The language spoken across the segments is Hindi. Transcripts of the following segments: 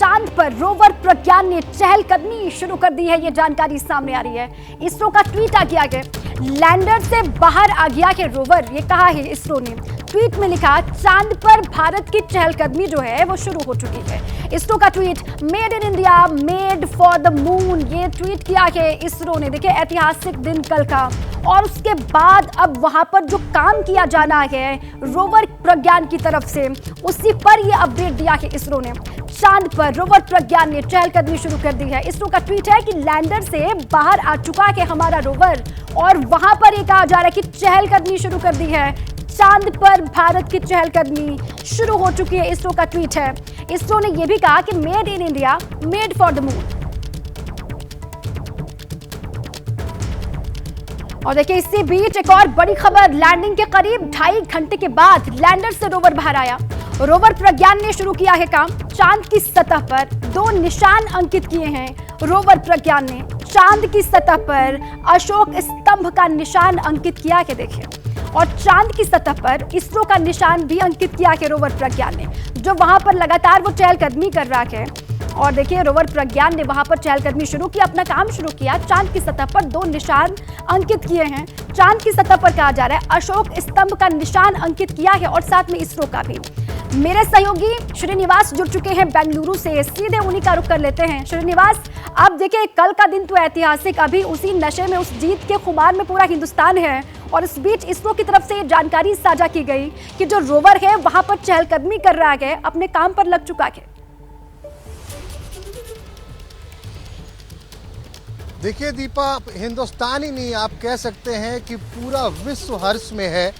चांद पर रोवर प्रज्ञान ने चहलकदमी शुरू कर दी है, ये जानकारी सामने आ रही है। इसरो का ट्वीट आ गया है, लैंडर से बाहर आ गया है रोवर, ये कहा है इसरो ने। ट्वीट में लिखा, चांद पर भारत की चहलकदमी जो है वो शुरू हो चुकी है। इसरो का tweet, made in India made for the moon, ये ट्वीट किया है इसरो ने। देखिए ऐतिहासिक दिन कल का, और उसके बाद अब वहां पर जो काम किया जाना है रोवर प्रज्ञान की तरफ से, उसी पर ये अपडेट दिया है इसरो ने। चांद पर रोवर प्रज्ञान ने चहलकदमी शुरू कर दी है। इसरो का ट्वीट है कि लैंडर से बाहर आ चुका है हमारा रोवर, और वहां पर यह कहा जा रहा है कि चहलकदमी शुरू कर दी है। चांद पर भारत की चहलकदमी शुरू हो चुकी है, इसरो का ट्वीट है। इसरो ने यह भी कहा कि made in India made for the moon. और देखिए इसी बीच एक और बड़ी खबर, लैंडिंग के करीब 2.5 घंटे के बाद लैंडर से रोवर बाहर आया। रोवर प्रज्ञान ने शुरू किया है काम। चांद की सतह पर 2 निशान अंकित किए हैं रोवर प्रज्ञान ने। चांद की सतह पर अशोक स्तंभ का निशान अंकित किया है, देखिए, और चांद की सतह पर इसरो का निशान भी अंकित किया है रोवर प्रज्ञान ने, जो वहां पर लगातार वो चहलकदमी कर रहा है। और देखिए रोवर प्रज्ञान ने वहां पर चहलकदमी शुरू की, अपना काम शुरू किया। चांद की सतह पर 2 निशान अंकित किए हैं। चांद की सतह पर कहा जा रहा है अशोक स्तंभ का निशान अंकित किया है, और साथ में इसरो का भी। मेरे सहयोगी श्रीनिवास जुड़ चुके हैं बेंगलुरु से, सीधे उन्हीं का रुख कर लेते हैं। श्रीनिवास, आप देखिए कल का दिन तो ऐतिहासिक, अभी उसी नशे में, उस जीत के खुमार में पूरा हिंदुस्तान है, और इस बीच इसरो की तरफ से ये जानकारी साझा की गई कि जो रोवर है वहां पर चहलकदमी कर रहा है, अपने काम पर लग चुका है। देखिए दीपा, हिंदुस्तान ही नहीं, आप कह सकते हैं कि पूरा विश्व हर्ष में है,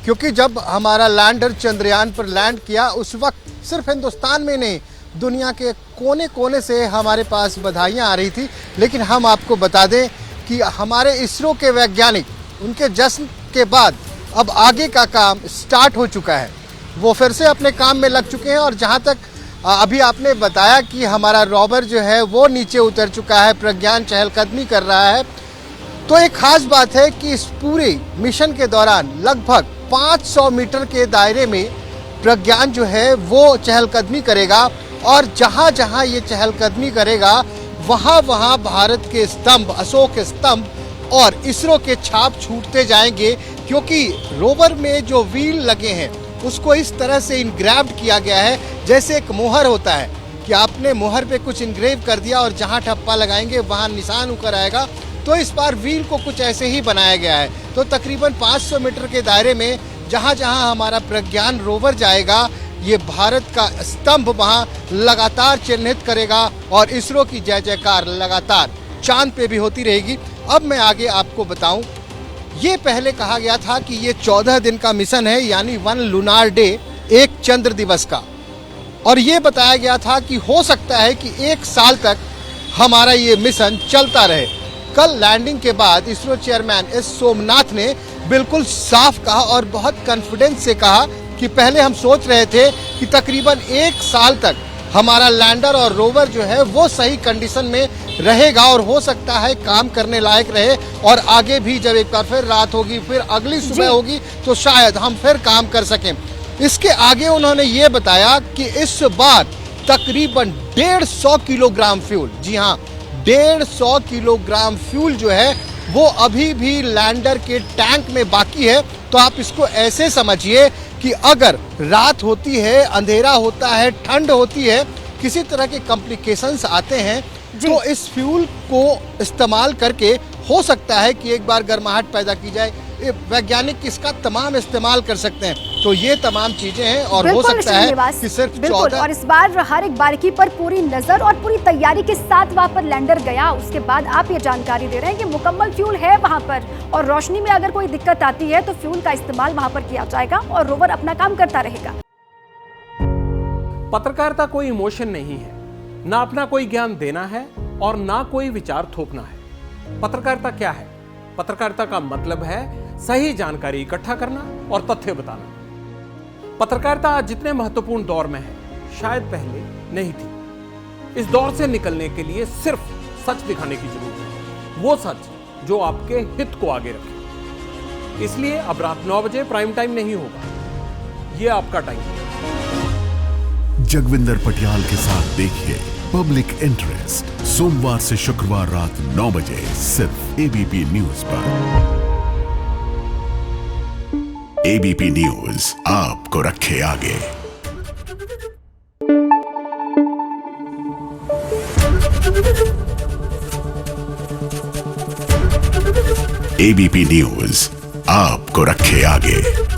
क्योंकि जब हमारा लैंडर चंद्रयान पर लैंड किया उस वक्त सिर्फ हिंदुस्तान में नहीं, दुनिया के कोने कोने से हमारे पास बधाइयाँ आ रही थी। लेकिन हम आपको बता दें कि हमारे इसरो के वैज्ञानिक, उनके जश्न के बाद अब आगे का काम स्टार्ट हो चुका है। वो फिर से अपने काम में लग चुके हैं, और जहाँ तक अभी आपने बताया कि हमारा रोवर जो है वो नीचे उतर चुका है, प्रज्ञान चहलकदमी कर रहा है, तो एक खास बात है कि इस पूरे मिशन के दौरान लगभग 500 मीटर के दायरे में प्रज्ञान जो है वो चहलकदमी करेगा, और जहाँ जहाँ ये चहलकदमी करेगा वहाँ वहाँ भारत के स्तंभ, अशोक स्तंभ और इसरो के छाप छूटते जाएंगे, क्योंकि रोवर में जो व्हील लगे हैं उसको इस तरह से इनग्रेव्ड किया गया है, जैसे एक मोहर होता है कि आपने मोहर पे कुछ इनग्रेव कर दिया और जहाँ ठप्पा लगाएंगे वहाँ निशान उकर आएगा। तो इस बार व्हील को कुछ ऐसे ही बनाया गया है। तो तकरीबन 500 मीटर के दायरे में जहाँ जहाँ हमारा प्रज्ञान रोवर जाएगा, ये भारत का स्तंभ वहाँ लगातार चिन्हित करेगा, और इसरो की जय जयकार लगातार चांद पे भी होती रहेगी। अब मैं आगे आपको बताऊं, ये पहले कहा गया था कि ये 14 दिन का मिशन है, यानी 1 लूनार डे, 1 चंद्र दिवस का, और ये बताया गया था कि हो सकता है कि 1 साल तक हमारा ये मिशन चलता रहे। कल लैंडिंग के बाद इसरो चेयरमैन एस सोमनाथ ने बिल्कुल साफ कहा और बहुत कॉन्फिडेंस से कहा कि पहले हम सोच रहे थे कि तकरीबन 1 साल तक हमारा लैंडर और रोवर जो है वो सही कंडीशन में रहेगा, और हो सकता है काम करने लायक रहे, और आगे भी जब एक बार फिर रात होगी, फिर अगली सुबह होगी, तो शायद हम फिर काम कर सकें। इसके आगे उन्होंने ये बताया कि इस बार तकरीबन 150 किलोग्राम फ्यूल, जी हाँ 150 किलोग्राम फ्यूल जो है वो अभी भी लैंडर के टैंक में बाकी है। तो आप इसको ऐसे समझिए कि अगर रात होती है, अंधेरा होता है, ठंड होती है, किसी तरह के कॉम्प्लिकेशंस आते हैं, तो इस फ्यूल को इस्तेमाल करके हो सकता है कि एक बार गर्माहट पैदा की जाए। वैज्ञानिक इसका तमाम इस्तेमाल कर सकते हैं। तो ये तमाम चीजें हैं, और हो सकता है कि सिर्फ 14। और इस बार हर एक बारीकी पर पूरी नजर और पूरी तैयारी के साथ वहां पर लैंडर गया। उसके बाद आप ये जानकारी दे रहे हैं कि मुकम्मल फ्यूल है वहां पर, और रोशनी में अगर कोई दिक्कत आती है तो फ्यूल का इस्तेमाल वहां पर किया जाएगा, और रोवर अपना काम करता रहेगा। पत्रकारिता कोई इमोशन नहीं है, ना अपना कोई ज्ञान देना है और ना कोई विचार थोपना है। पत्रकारिता क्या है? पत्रकारिता का मतलब है सही जानकारी इकट्ठा करना और तथ्य बताना। पत्रकारिता आज जितने महत्वपूर्ण दौर में है, शायद पहले नहीं थी। इस दौर से निकलने के लिए सिर्फ सच दिखाने की जरूरत है, वो सच जो आपके हित को आगे रखे। इसलिए अब रात 9 बजे प्राइम टाइम नहीं होगा, ये आपका टाइम है। जगविंदर पटियाल के साथ देखिए पब्लिक इंटरेस्ट, सोमवार से शुक्रवार रात 9 बजे सिर्फ एबीपी न्यूज पर। एबीपी न्यूज आपको रखे आगे। एबीपी न्यूज आपको रखे आगे।